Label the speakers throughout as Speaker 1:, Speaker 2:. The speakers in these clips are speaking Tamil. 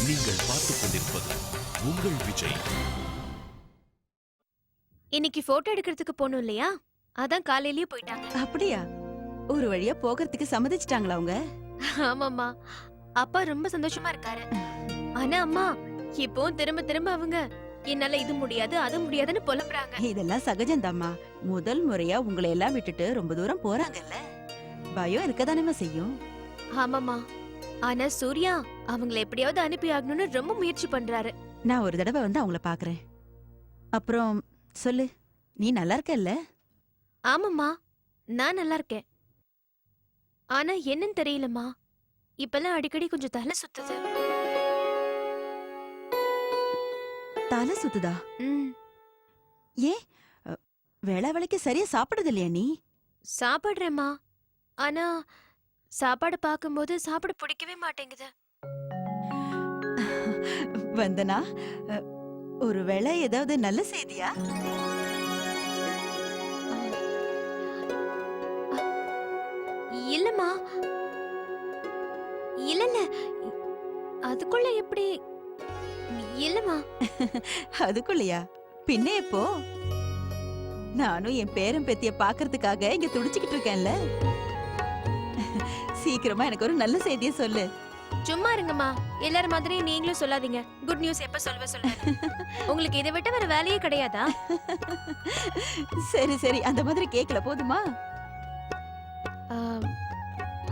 Speaker 1: நீங்கள் பார்த்துக் கொண்டிருப்பது உங்கள் விஜய்.
Speaker 2: இன்னைக்கு போட்டோ எடுக்கிறதுக்கு போகணும் இல்லையா? அதான் காலையிலேயே போயிட்டாங்க.
Speaker 3: அப்படியா? ஒரு வழியா போகிறதுக்கு சம்மதிச்சிட்டாங்களா அவங்க?
Speaker 2: ஆமாம்மா, அப்பா ரொம்ப சந்தோஷமா இருக்காரு. ஆனா அம்மா, இப்போ திரும்ப திரும்ப அவங்க என்னால இது முடியாது அது முடியாதுன்னு புலம்புறாங்க.
Speaker 3: இதெல்லாம் சகஜம்தாம்மா. முதல் முறையா உங்களை எல்லாம் விட்டுட்டு ரொம்ப தூரம் போறாங்கல்ல, பயம் இருக்கதானே செய்யும்.
Speaker 2: ஆமாம்மா, ஆனா சூர்யா அவங்கள எப்படியாவது அனுப்பி ஆகணும்னு ரொம்ப முயற்சி பண்றாரு.
Speaker 3: நான் ஒரு தடவை வந்து அவங்கள பாக்குறேன். அப்புறம் சொல்லு, நீ நல்லா இருக்கல்ல?
Speaker 2: ஆமாம்மா, நான் நல்லா இருக்கேன். ஆனா என்னன்னு தெரியலம்மா, இப்பெல்லாம் அடிக்கடி கொஞ்சம் தலை சுத்துது.
Speaker 3: தலை சுத்துதா?
Speaker 2: ம்,
Speaker 3: ஏன் வேளா வேளைக்கு சரியா சாப்பிடுறது இல்லையா நீ?
Speaker 2: சாப்பிடுறேம்மா. ஆனா சாப்பாடு பார்க்கும்போது சாப்பிட பிடிக்கவே மாட்டேங்குது.
Speaker 3: வந்தனா, ஒருவேளை ஏதாவது நல்ல செய்தியா?
Speaker 2: இல்லம்மா, இல்ல இல்ல, அதுக்குள்ள எப்படி? இல்லம்மா.
Speaker 3: அதுக்குள்ளயா? பின்ன எப்போ? நானும் என் பேரன் பேத்திய பாக்குறதுக்காக இங்க துடிச்சுக்கிட்டு இருக்கேன்ல. சீக்கிரமா எனக்கு ஒரு நல்ல செய்திய சொல்லு.
Speaker 2: சும்மா இருங்கம்மா, எல்லார மாதிரி நீங்களும் சொல்லாதீங்க. குட் நியூஸ் எப்ப சொல்லுவேன். உங்களுக்கு இதை விட்டு வேற வேலையே கிடையாதா?
Speaker 3: சரி சரி, அந்த மாதிரி கேக்கல போதுமா?
Speaker 2: ஆம்,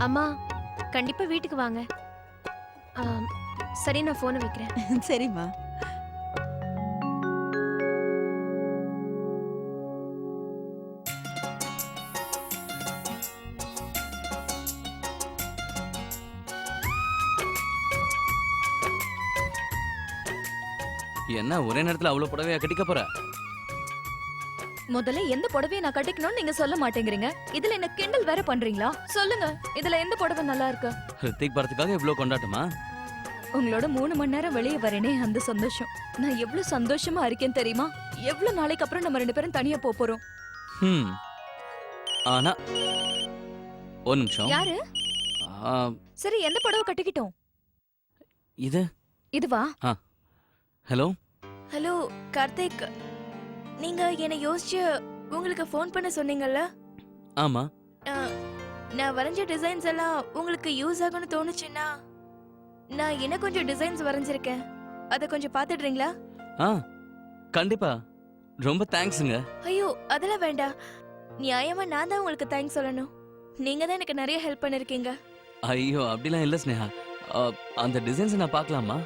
Speaker 2: அம்மா கண்டிப்பா வீட்டுக்கு வாங்க. ஆம், சரி, நான் போனை வைக்கிறேன்.
Speaker 3: சரிம்மா.
Speaker 4: என்ன ஒரே நேரத்துல அவ்வளவு புடவையா கட்டிக்க போற?
Speaker 5: முதல்ல எந்த புடவையை நான் கட்டிக்கணும்னு நீங்க சொல்ல மாட்டேங்கிறீங்க. இதுல என்ன கிண்டல் வேற பண்றீங்களா? சொல்லுங்க, இதுல எந்த புடவை நல்லா இருக்கு?
Speaker 4: ஹிருத்திக் படத்துக்காக இவ்வளவு கொண்டாட்டமா?
Speaker 5: உங்களோட 3 மணி நேரம் வெளியே வரேனே, அந்த சந்தோஷம். நான் எவ்வளவு சந்தோஷமா இருக்கேன் தெரியுமா? எவ்வளவு நாளைக்கு அப்புறம் நம்ம 2 பேரும் தனியா போறோம்.
Speaker 4: ம். ஆனா ஒரு நிமிஷம்.
Speaker 5: யாரு?
Speaker 4: ஆ,
Speaker 5: சரி, எந்த புடவை கட்டிக்கிட்டோம்?
Speaker 4: இது
Speaker 5: இதுவா?
Speaker 4: ஹலோ
Speaker 2: ஹலோ கார்த்திக், நீங்க என்ன யோசிச்சு உங்களுக்கு ஃபோன் பண்ண சொன்னீங்கல்ல?
Speaker 4: ஆமா.
Speaker 2: நான் வரைஞ்ச டிசைன்ஸ் எல்லாம் உங்களுக்கு யூஸ் ஆகும்னு தோணுச்சுன்னா நான் இன்னும் கொஞ்சம் டிசைன்ஸ் வரைஞ்சிருக்கேன். அதை கொஞ்சம் பாத்துடுறீங்களா?
Speaker 4: ஆ கண்டிப்பா. ரொம்ப தேங்க்ஸுங்க.
Speaker 2: ஐயோ, அதெல்லாம் வேண்டாம். நியாயமா நான் தான் உங்களுக்கு தேங்க்ஸ் சொல்லணும். நீங்க தான் எனக்கு நிறைய ஹெல்ப் பண்ணிருக்கீங்க.
Speaker 4: ஐயோ அப்படிலாம் இல்ல ஸ்னேகா. அந்த டிசைன்ஸ் நான் பார்க்கலாமா?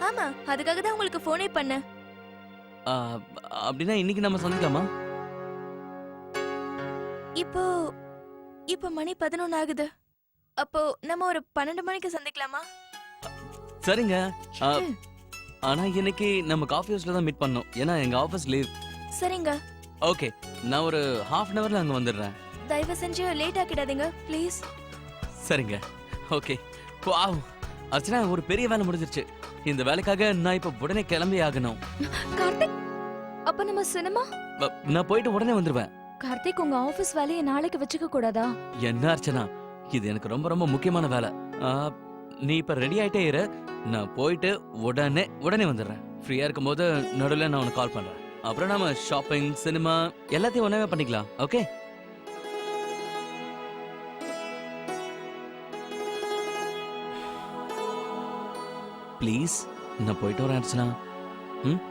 Speaker 2: ஆமா, அதுக்காக தான் உங்களுக்கு ஃபோனே பண்ணேன்.
Speaker 4: ஆ, அப்படின்னா இன்னைக்கு நம்ம சந்திக்கலாமா?
Speaker 2: இப்போ இப்போ மணி 11 ஆகுது. அப்போ நம்ம ஒரு 12 மணிக்கு சந்திக்கலாமா?
Speaker 4: சரிங்க. ஆனா இன்னைக்கு நம்ம காஃபி ஹவுஸ்ல தான் மீட் பண்ணோம். ஏன்னா எங்க ஆபீஸ் லீவ்.
Speaker 2: சரிங்க.
Speaker 4: ஓகே, நான் ஒரு half an hourல அங்க வந்துடுறேன்.
Speaker 2: தயவு செஞ்சு லேட் ஆக்கிடாதீங்க ப்ளீஸ்.
Speaker 4: சரிங்க. ஓகே. வாவ், அர்ச்சனா, ஒரு பெரிய வேலை முடிஞ்சிருச்சு. இந்த வேலைக்காக நான் இப்ப உடனே கிளம்பி ஆகணும்.
Speaker 5: கார்த்திக், அப்ப நம்ம சினிமா?
Speaker 4: நான் போயிட்டு உடனே வந்துருவேன்.
Speaker 5: கார்த்திக், உங்க ஆபீஸ் வேலையை நாளைக்கு வச்சுக்க கூடாதா?
Speaker 4: என்ன அர்ச்சனா, இது எனக்கு ரொம்ப ரொம்ப முக்கியமான வேலை. நீ இப்ப ரெடி ஆயிட்டே இரு. நான் போயிட்டு உடனே வந்துடுறேன். ஃப்ரீயா இருக்கும்போது நடுவில் நான் உனக்கு கால் பண்றேன். அப்புறம் நாம ஷாப்பிங், சினிமா எல்லாத்தையும் ஒன்னாவே பண்ணிக்கலாம். ஓகே? ப்ளீஸ், நான் போயிட்டு வரேன் அர்ச்சனா. ம்?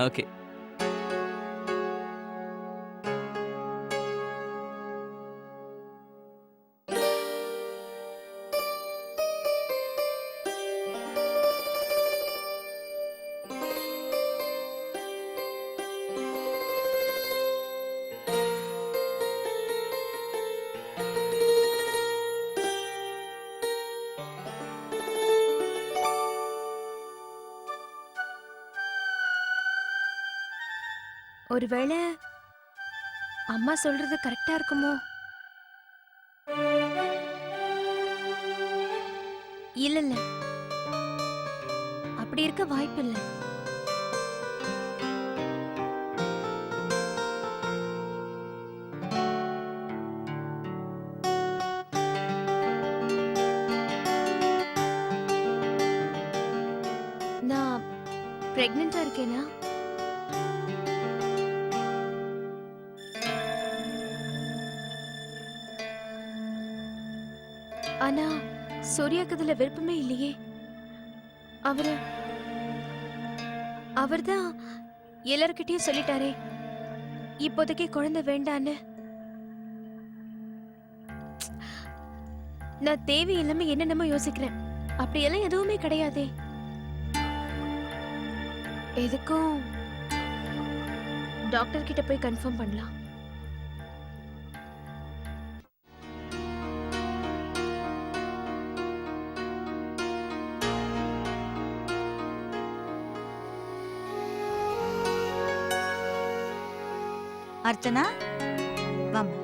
Speaker 4: ஓகே.
Speaker 2: ஒருவேளை அம்மா சொல்றது கரெக்டா இருக்குமோ? இல்ல இல்ல, அப்படி இருக்க வாய்ப்பில்லை. பிரெக்னெண்டா இருக்கேனா? ஆனா சூர்யாக்கு இதுல விருப்பமே இல்லையே. அவர்தான் எல்லார்கிட்டயும் சொல்லிட்டாரே இப்போதைக்கு குழந்தை வேண்டான்னு. நான் தேவையில்லாம என்னென்னமோ யோசிக்கிறேன். அப்படியெல்லாம் எதுவுமே கிடையாதே. எதுக்கும் டாக்டர் கிட்ட போய் கன்ஃபார்ம் பண்ணலாம்.
Speaker 3: அர்ச்சனா வாமா.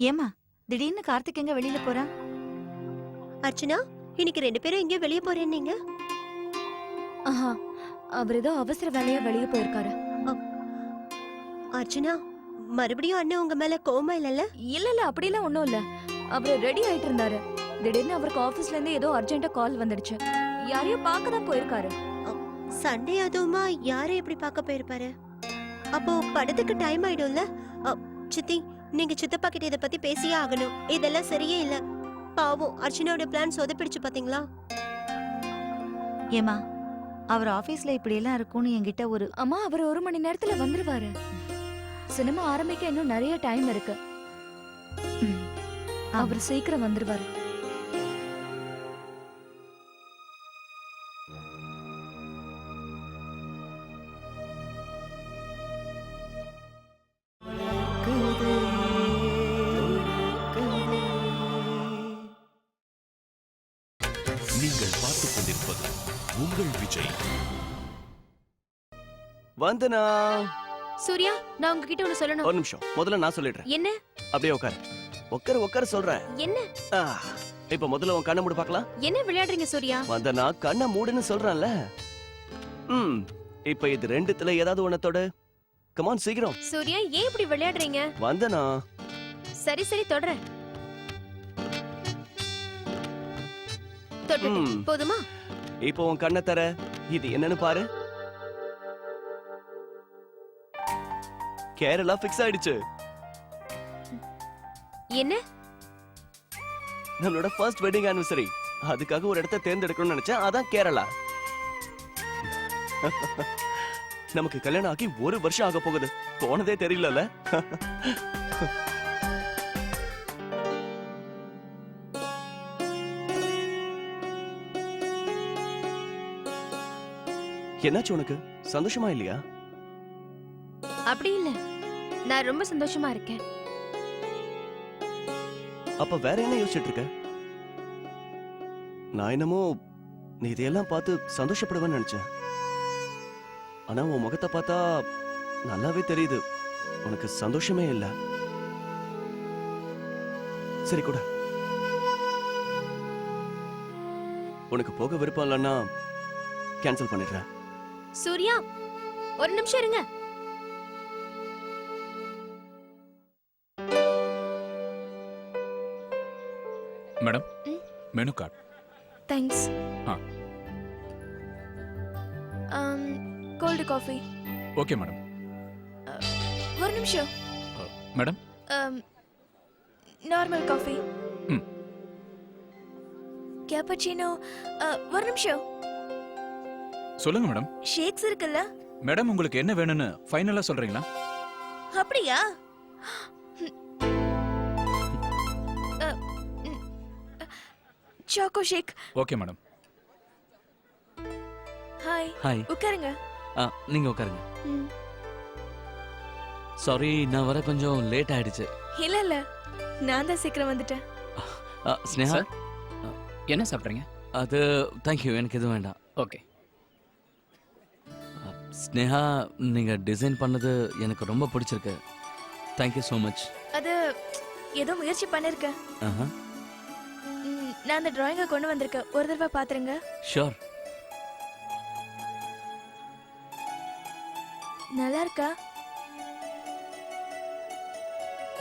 Speaker 3: ஏமா திடீர்னு கார்த்திக் எங்க வெளியில போறா?
Speaker 6: அர்ச்சனா, இன்னைக்கு 2 பேரும் எங்கேயோ வெளியே போறேன்னீங்க.
Speaker 5: ஆஹா, அவர் ஏதோ அவசர வேலையா வெளியே போயிருக்காரு.
Speaker 6: அர்ச்சனா, மறுபடியும் அண்ணன் உங்க மேல கோவமா இல்லல்ல?
Speaker 5: இல்ல அப்படிலாம் ஒண்ணும் இல்ல. அவர் ரெடி ஆயிட்டு இருந்தாரு. திடீர்னு அவருக்கு ஆபீஸ்ல இருந்து ஏதோ அர்ஜென்ட்டா கால் வந்துடுச்சு. யாரையோ பார்க்க தான் போயிருக்காரு.
Speaker 6: சண்டே அதுவுமா யாரை எப்படி பார்க்க போயிருப்பாரு? அப்போ படத்துக்கு டைம் ஆயிடும்ல. சித்தி, நீங்க சித்தப்பா கிட்ட இத பத்தி பேசியே ஆகணும். இதெல்லாம் சரியே இல்ல. பாவம், அர்ச்சனாவோட பிளான் சொதப்பிடுச்சு பாத்தீங்களா?
Speaker 3: ஏமா அவர் ஆபீஸ்ல இப்படி எல்லாம் இருக்கும்னு என்கிட்ட ஒரு
Speaker 5: அம்மா, அவர் 1 மணி நேரத்துல வந்துருவாரு. சினிமா ஆரம்பிக்க இன்னும் நிறைய டைம் இருக்கு. அவர் சீக்கிரம் வந்துருவாரு.
Speaker 1: நீங்கள் பார்த்துக் கொண்டிருப்பது உங்கள் விஜய்.
Speaker 7: வந்தனா,
Speaker 2: சூர்யா, நான் உங்ககிட்ட ஒண்ணு சொல்லணும்.
Speaker 7: ஒரு நிமிஷம். முதல்ல நான் சொல்லிடுறேன்.
Speaker 2: என்ன?
Speaker 7: அப்படியே உட்காரு. உட்காரு சொல்றேன்.
Speaker 2: என்ன?
Speaker 7: இப்ப முதல்ல உன் கண்ணை மூடு பார்க்கலாம்.
Speaker 2: என்ன விளையாடுறீங்க சூர்யா?
Speaker 7: வந்தனா, கண்ணை மூடுன்னு சொல்றேன்ல. இப்ப இது 2த்துல ஏதாவது ஒண்ண தொடு. கமான், சீக்கிரம்.
Speaker 2: சூர்யா, ஏன் இப்படி விளையாடுறீங்க?
Speaker 7: வந்தனா.
Speaker 2: சரி தொடறேன். தொட்டுட்டேன். போதுமா?
Speaker 7: இப்போ உன் கண்ணை தர. இது என்னன்னு பாரு. கேரளா ஃபிக்ஸ் ஆயிடுச்சு.
Speaker 2: என்ன?
Speaker 7: நம்மளோட ஃபர்ஸ்ட் வெட்டிங் ஆனிவர்சரி. அதுக்காக ஒரு இடத்தை தேர்ந்தெடுக்கணும்னு நினைச்சேன். அதான் கேரளா. நமக்கு கல்யாணம் ஆகி 1 வருஷம் ஆக போகுது. போனதே தெரியலல. என்னாச்சு உனக்கு? சந்தோஷமா இல்லையா?
Speaker 2: அப்படி இல்ல, நான் ரொம்ப சந்தோஷமா இருக்கேன்.
Speaker 7: அப்ப வேற என்ன யோசிச்சுட்டு இருக்க? நான் என்னமோ நீ இதையெல்லாம் பார்த்து சந்தோஷப்படுவேன்னு நினைச்சேன். ஆனா உன் முகத்தை பார்த்தா நல்லாவே தெரியுது உனக்கு சந்தோஷமே இல்ல. சரி கூட, உனக்கு போக விருப்பம் இல்லைன்னா கேன்சல் பண்ணிடுறேன்.
Speaker 2: சூர்யா, ஒரு நிமிஷம் இருங்க.
Speaker 8: Madam, menu card.
Speaker 5: Thanks. Cold coffee.
Speaker 8: Okay madam.
Speaker 5: ஒரு நிமிஷம்.
Speaker 8: Madam,
Speaker 5: normal coffee.
Speaker 8: ம்.
Speaker 5: கேப்பச்சினோ. ஒரு நிமிஷம்.
Speaker 8: சொல்லுங்க மேடம்.
Speaker 5: ஷேக்ஸ் இருக்குல்ல?
Speaker 8: மேடம், உங்களுக்கு என்ன வேணும்னு ஃபைனலா சொல்றீங்களா?
Speaker 5: அப்படியா? Choco shake.
Speaker 8: Okay madam.
Speaker 5: Hi.
Speaker 4: Hi.
Speaker 5: உட்காருங்க.
Speaker 4: நீங்க உட்காருங்க. சாரி, நான் வர கொஞ்சம் லேட் ஆயிடுச்சு.
Speaker 5: இல்ல, நான் தான் சீக்கிரம் வந்துட்டேன்.
Speaker 4: ஸ்னேஹா,
Speaker 9: என்ன சாப்பிட்றீங்க?
Speaker 4: அது தேங்க்யூ, எனக்கு எதுவும் வேண்டாம்.
Speaker 9: ஓகே.
Speaker 4: ஸ்னேஹா, நீங்க டிசைன் பண்ணது எனக்கு ரொம்ப பிடிச்சிருக்கு. Thank you so much.
Speaker 5: அது ஏதோ முயற்சி பண்ணிருக்கேன். நான் அந்த டிராயிங்கை கொண்டு வந்திருக்கேன். ஒரு தடவை பாத்துருங்க.
Speaker 4: ஷூர்.
Speaker 5: நல்லா இருக்கா?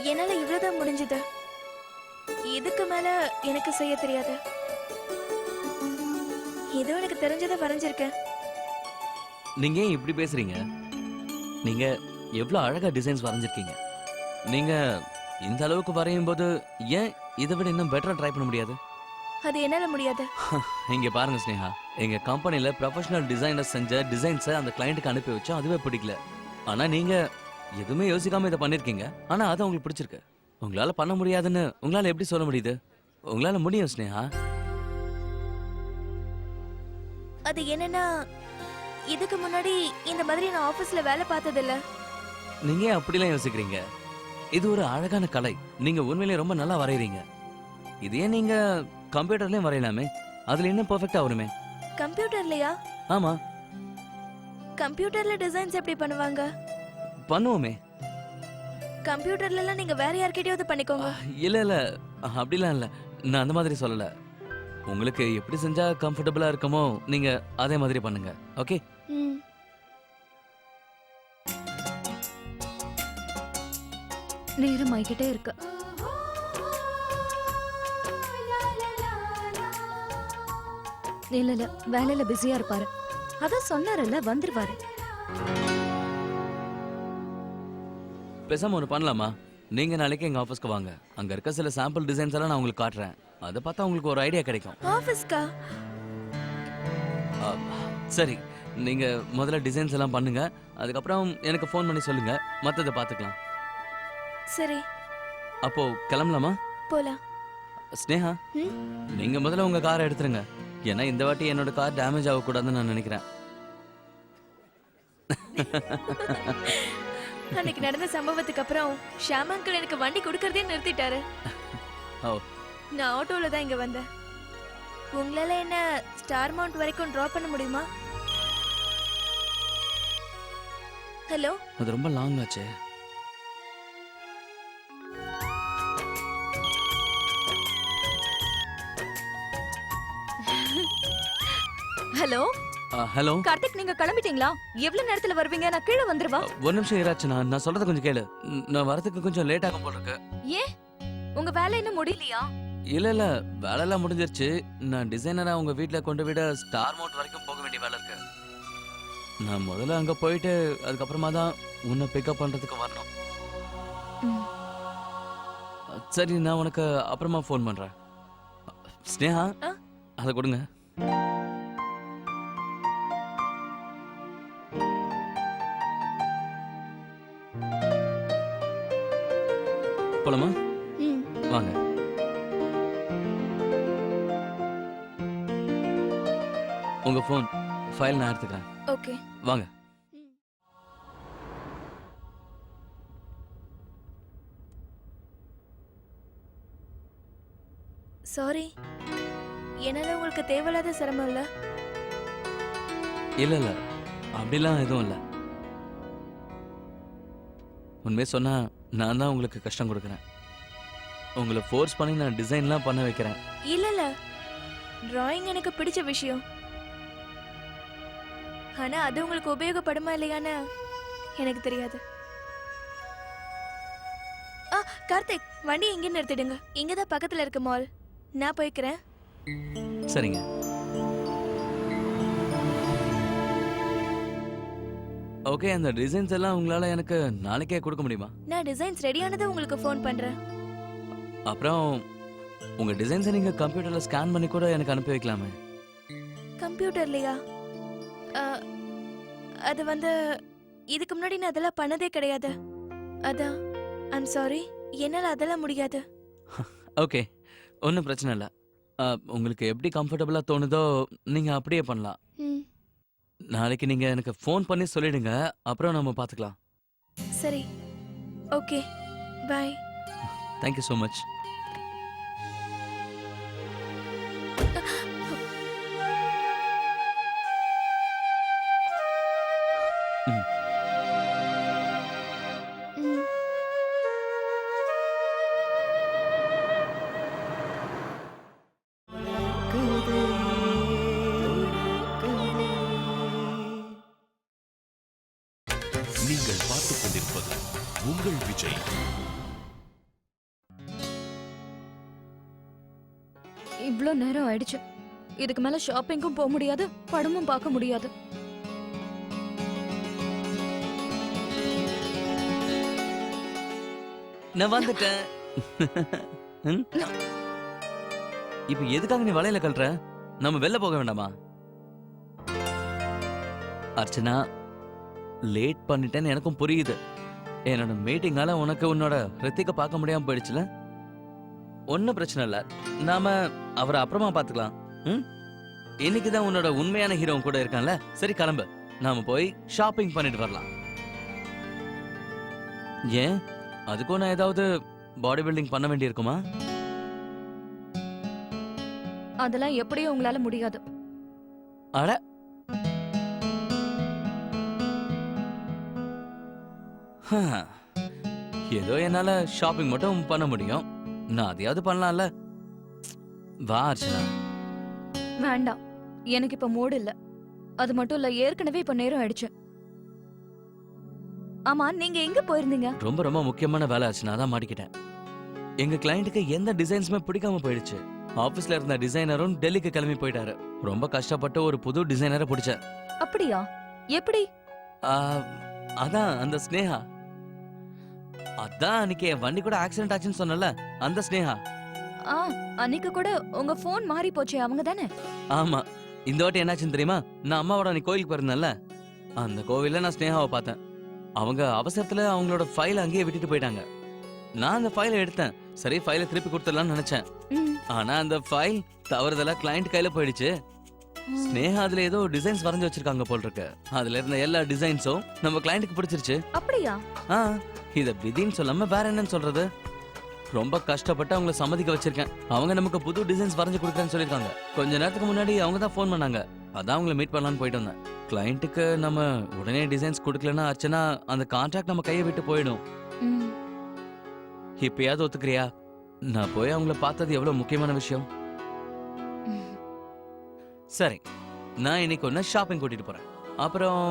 Speaker 5: என்னால இவ்வளவுதான் முடிஞ்சது. இதுக்கு மேல எனக்கு செய்ய தெரியாது. ஏதோ எனக்கு தெரிஞ்சதை வரைஞ்சிருக்கேன்.
Speaker 4: நீங்க ஏன் இப்படி பேசுறீங்க? நீங்க எவ்வளவு அழகா டிசைன்ஸ் வரைஞ்சிருக்கீங்க. நீங்க இந்த அளவுக்கு வரையும் போது ஏன் இதை விட இன்னும் பெட்டரா ட்ரை பண்ண முடியாது?
Speaker 5: அது என்னால முடியாது.
Speaker 4: இங்க பாருங்க ஸ்னேகா, எங்க கம்பெனில ப்ரொஃபஷனல் டிசைனர் செஞ்ச டிசைன்ஸை அந்த கிளையண்ட்டுக்கு அனுப்பி வச்சோம், அதுவே பிடிக்கல. ஆனா நீங்க எதுவுமே யோசிக்காம இதை பண்ணிருக்கீங்க. ஆனா அது உங்களுக்கு பிடிச்சிருக்கு. உங்களால பண்ண முடியாதுன்னு உங்களால எப்படி சொல்ல முடியுது? உங்களால முடியும் ஸ்னேகா.
Speaker 5: அது என்னன்னா, இதுக்கு முன்னாடி இந்த மாதிரி நான் ஆபீஸ்ல வேலை பார்த்தது இல்ல.
Speaker 4: நீங்க ஏன் அப்படிலாம் யோசிக்கிறீங்க? இது ஒரு அழகான கலை. நீங்க உண்மையிலேயே ரொம்ப நல்லா வரையறீங்க. இதே நீங்க கம்ப்யூட்டர்லயும் வரையலாமே, அதுல என்ன பெர்ஃபெக்ட்டா வருமே.
Speaker 5: கம்ப்யூட்டர்லயா?
Speaker 4: ஆமா,
Speaker 5: கம்ப்யூட்டர்ல டிசைன்ஸ் எப்படி பண்ணுவாங்க?
Speaker 4: பண்ணுவோமே.
Speaker 5: கம்ப்யூட்டர்ல எல்லாம் நீங்க வேற யார்கிட்டயாவது பண்ணிக்கோங்க.
Speaker 4: இல்ல இல்ல, அப்படிலாம் இல்ல. நான் அந்த மாதிரி சொல்லல. உங்களுக்கு எப்படி செஞ்சா கம்ஃபர்டபுளா இருக்குமோ நீங்க அதே மாதிரி பண்ணுங்க. ஓகே?
Speaker 5: ம். நேரம் ஆகிக்கிட்டே இருக்கு. இல்ல இல்ல, வேலையில பிஸியா இருப்பாரு. அதான் சொன்னாருல்ல, வந்துருவாரு.
Speaker 4: பேசாம ஒன்று பண்ணலாமா? நீங்க நாளைக்கு எங்க ஆஃபீஸ்க்கு வாங்க. அங்க இருக்க சில சாம்பிள் டிசைன்ஸ் எல்லாம் நான் உங்களுக்கு காட்டுறேன். அதை பார்த்தா உங்களுக்கு ஒரு ஐடியா கிடைக்கும்.
Speaker 5: ஆபீஸ்க்கா?
Speaker 4: ஆ, சரி, நீங்க முதல்ல டிசைன்ஸ் எல்லாம் பண்ணுங்க. அதுக்கப்புறம் எனக்கு ஃபோன் பண்ணி சொல்லுங்க, மத்ததை பார்த்துக்கலாம்.
Speaker 5: சரி,
Speaker 4: அப்போ கிளம்பலாமா?
Speaker 5: போலாம்.
Speaker 4: ஸ்னேகா,
Speaker 5: ம்?
Speaker 4: நீங்க முதல்ல உங்க காரை எடுத்துருங்க. ஏன்னா இந்த வாட்டி என்னோட கார் டேமேஜ் ஆகக்கூடாதுன்னு நான் நினைக்கிறேன்.
Speaker 5: அன்னைக்கு நடந்த சம்பவத்துக்கு அப்புறம் ஷாம் அங்கிள் எனக்கு வண்டி கொடுக்கறதே நிறுத்திட்டாரு.
Speaker 4: ஓ.
Speaker 5: நான் ஆட்டோல தான் இங்க வந்தேன். உங்களால என்ன ஸ்டார் மவுண்ட் வரைக்கும் டிராப் பண்ண முடியுமா? ஹலோ,
Speaker 4: அது ரொம்ப லாங் ஆச்சு.
Speaker 5: ஹலோ
Speaker 4: ஹலோ,
Speaker 5: கார்த்திக், நீங்க கிளம்பிட்டீங்களா? எவ்வளவு நேரத்துல வருவீங்க? நான் கீழே வந்துருவா.
Speaker 4: ஒரு நிமிஷம் இராச்சு. நான் சொல்றத கொஞ்சம் கேளு. நான் வரதுக்கு கொஞ்சம் லேட் ஆகும் போல இருக்கு.
Speaker 5: ஏன், உங்க வேலை இன்னும் முடியலையா?
Speaker 4: இல்ல இல்ல, வேலையெல்லாம் முடிஞ்சிருச்சு. நான் டிசைனரா உங்க வீட்ல கொண்டு விட ஸ்டார் மவுண்ட் வரைக்கும் போக வேண்டிய வேலை இருக்கு. நான் முதல்ல அங்க போயிட்டு அதுக்கப்புறமா தான் உன்னை பிக்கப் பண்றதுக்கு வரணும்.
Speaker 5: ம்.
Speaker 4: சரி, நான் உனக்கு அப்புறமா ஃபோன் பண்றேன். ஸ்னேகா,
Speaker 5: ஆ?
Speaker 4: அதை கொடுங்க. போலாமா?
Speaker 5: ம்.
Speaker 4: வாங்க. உங்க ஃபோன் ஃபைல் நான் எடுத்துக்கிறேன்.
Speaker 5: ஓகே.
Speaker 4: வாங்க.
Speaker 5: சாரி, என்னால உங்களுக்கு தேவையில்லாத சிரமம் இல்ல.
Speaker 4: இல்ல இல்ல, அப்படிலாம் எதுவும் இல்ல. உண்மையை சொன்னா நான் தான் உங்களுக்கு கஷ்டம் கொடுக்குறேன். உங்களை ஃபோர்ஸ் பண்ணி நான் டிசைன்லாம் பண்ண வைக்கிறேன்.
Speaker 5: இல்ல இல்ல, டிராயிங் எனக்கு பிடிச்ச விஷயம். ஆனா அது உங்களுக்கு உபயோகப்படுமா இல்லையான்னு எனக்கு தெரியாது. கார்த்திக், வண்டி இங்க நிறுத்திடுங்க. இங்கதான் பக்கத்துல இருக்க மால். நான் போய்க்கிறேன்.
Speaker 4: சரிங்க. ஓகே, அந்த டிசைன்ஸ் எல்லாம் உங்களால எனக்கு நாளைக்கே கொடுக்க முடியுமா?
Speaker 5: நான் டிசைன்ஸ் ரெடியானதை உங்களுக்கு ஃபோன் பண்றேன்.
Speaker 4: அப்புறம் உங்க டிசைன்ஸை நீங்க கம்ப்யூட்டர்ல ஸ்கேன் பண்ணி கூட எனக்கு அனுப்பி வைக்கலாமே.
Speaker 5: கம்ப்யூட்டர்லையா? அது வந்து இதுக்கு முன்னாடி நான் அதெல்லாம் பண்ணதே கிடையாது. அதான் ஐம் சாரி, என்னால அதெல்லாம் முடியாது.
Speaker 4: ஓகே, ஒன்றும் பிரச்சனை இல்லை. உங்களுக்கு எப்படி கம்ஃபர்டபுளாக தோணுதோ நீங்க அப்படியே பண்ணலாம்.
Speaker 5: ம்.
Speaker 4: நாளைக்கு நீங்க எனக்கு ஃபோன் பண்ணி சொல்லிடுங்க, அப்புறம் நம்ம பார்த்துக்கலாம்.
Speaker 5: சரி, okay, bye.
Speaker 4: Thank you so much.
Speaker 5: ம்.
Speaker 1: நீங்கள் பார்த்துக் கொண்டிருப்பது உங்கள் விஜய்.
Speaker 5: இவ்ளோ நேரம் ஆயிடுச்சு. இதுக்கு மேல ஷாப்பிங்கும் போக முடியாது, படமும் பார்க்க முடியாது.
Speaker 4: நான் வந்துட்டேன். ம்? இப்ப எதுக்காக நீ வலையில கழற? நம்ம வெளில போக வேண்டாமா? அர்ச்சனா, லேட் பண்ணிட்டேன்னு எனக்கும் புரியுது. என்னோட மீட்டிங்கால உனக்கு உன்னோட ரித்திக்க பார்க்க முடியாம போயிடுச்சுல. ஒன்னும் பிரச்சனை இல்ல, நாம அவரை அப்புறமா பாத்துக்கலாம். இன்னைக்குதான் உன்னோட உண்மையான ஹீரோ கூட இருக்கான்ல. சரி கிளம்பு, நாம போய் ஷாப்பிங் பண்ணிட்டு வரலாம். ஏன், அதுக்கும் நான் ஏதாவது பாடி பில்டிங் பண்ண வேண்டி இருக்குமா?
Speaker 5: அதெல்லாம் எப்படியும் உங்களால முடியாது.
Speaker 4: அட, ஏதோ என்னால ஷாப்பிங் மட்டும் பண்ண முடியும், நான் அதையாவது பண்ணலாம்ல. வா அர்ச்சனா.
Speaker 5: வேண்டாம், எனக்கு இப்ப மூடு இல்ல. அது மட்டும் இல்ல, ஏற்கனவே இப்ப நேரம் ஆயிடுச்சு. ஆமா, நீங்க எங்க போயிருந்தீங்க?
Speaker 4: ரொம்ப ரொம்ப முக்கியமான வேலை அர்ச்சனா, தான் மாட்டிக்கிட்டேன். எங்க கிளையண்ட்டுக்கு எந்த டிசைன்ஸுமே பிடிக்காம போயிடுச்சு. ஆபீஸ்ல இருந்த டிசைனரும் டெல்லிக்கு கிளம்பி போயிட்டாரு. ரொம்ப கஷ்டப்பட்டு ஒரு புது டிசைனரை பிடிச்சேன்.
Speaker 5: அப்படியா? எப்படி?
Speaker 4: ஆ, அதான் அந்த ஸ்னேகா. அதான் அன்னைக்கு என் வண்டி கூட ஆக்சிடென்ட் ஆச்சுன்னு சொன்னல, அந்த ஸ்னேகா.
Speaker 5: ஆ, அன்னைக்கு கூட உங்க போன் மாறி போச்சே, அவங்க தானே?
Speaker 4: ஆமா, இந்த வாட்டி என்னாச்சுன்னு தெரியுமா? நான் அம்மாவோட அன்னைக்கு கோயிலுக்கு போயிருந்தேன்ல, அந்த கோவில்ல நான் ஸ்னேகாவை பார்த்தேன். அவங்க அவசரத்துல அவங்களோட ஃபைல் அங்கேயே விட்டுட்டு போயிட்டாங்க. நான் அந்த ஃபைலை எடுத்தேன். சரி, ஃபைலை திருப்பி கொடுத்துடலாம்னு நினைச்சேன். ஆனா அந்த ஃபைல் தவறுதலா கிளையண்ட் கையில போயிடுச்சு. ஸ்னேகா அதுல ஏதோ டிசைன்ஸ் வரைஞ்சு வச்சிருக்காங்க போல் இருக்கு. அதுல இருந்த எல்லா டிசைன்ஸும் நம்ம கிளையண்ட்டுக்கு பிடிச்சிருச்சு.
Speaker 5: அப்படியா?
Speaker 4: ஆ, இத விதின்னு சொல்லாம வேற என்னன்னு சொல்றது? ரொம்ப கஷ்டப்பட்டு அவங்கள சம்மதிக்க வச்சிருக்கேன். அவங்க நமக்கு புது டிசைன்ஸ் வரைஞ்சு கொடுக்குறேன்னு சொல்லிருக்காங்க. கொஞ்ச நேரத்துக்கு முன்னாடி அவங்க தான் ஃபோன் பண்ணாங்க. அதான் அவங்கள மீட் பண்ணலான்னு போயிட்டு வந்தேன். கிளையண்ட்டுக்கு நம்ம உடனே டிசைன்ஸ் கொடுக்கலன்னா அர்ச்சனா, அந்த கான்ட்ராக்ட் நம்ம கையை விட்டு போயிடும். இப்பயாவது ஒத்துக்கிறியா? நான் போய் அவங்கள பார்த்தது எவ்வளவு முக்கியமான விஷயம். சரி, நான் இன்னைக்கு ஒன்னு ஷாப்பிங் கூட்டிட்டு போறேன். அப்புறம்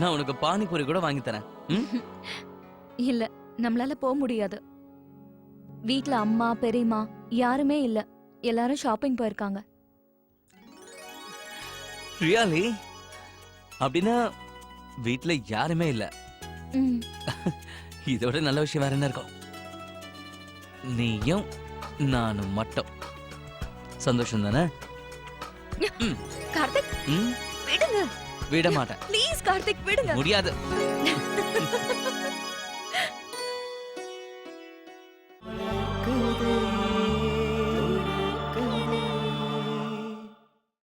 Speaker 4: நான் உனக்கு பானிபூரி கூட வாங்கி தரேன்.
Speaker 5: இல்ல, நம்மளால போக முடியாது. வீட்ல அம்மா பெரியம்மா யாருமே இல்ல, எல்லாரும் ஷாப்பிங் போயிருக்காங்க.
Speaker 4: ரியலி? அப்படின்னா வீட்ல யாருமே இல்ல. இதோட நல்ல விஷயம் வேற என்ன இருக்கும்? நீயும் நானும் மட்டும். சந்தோஷம் தானே?
Speaker 5: கார்த்திக், விடுங்க.
Speaker 4: விட மாட்டேன்.
Speaker 5: ப்ளீஸ் கார்த்திக், விடுங்க.
Speaker 4: முடியாது.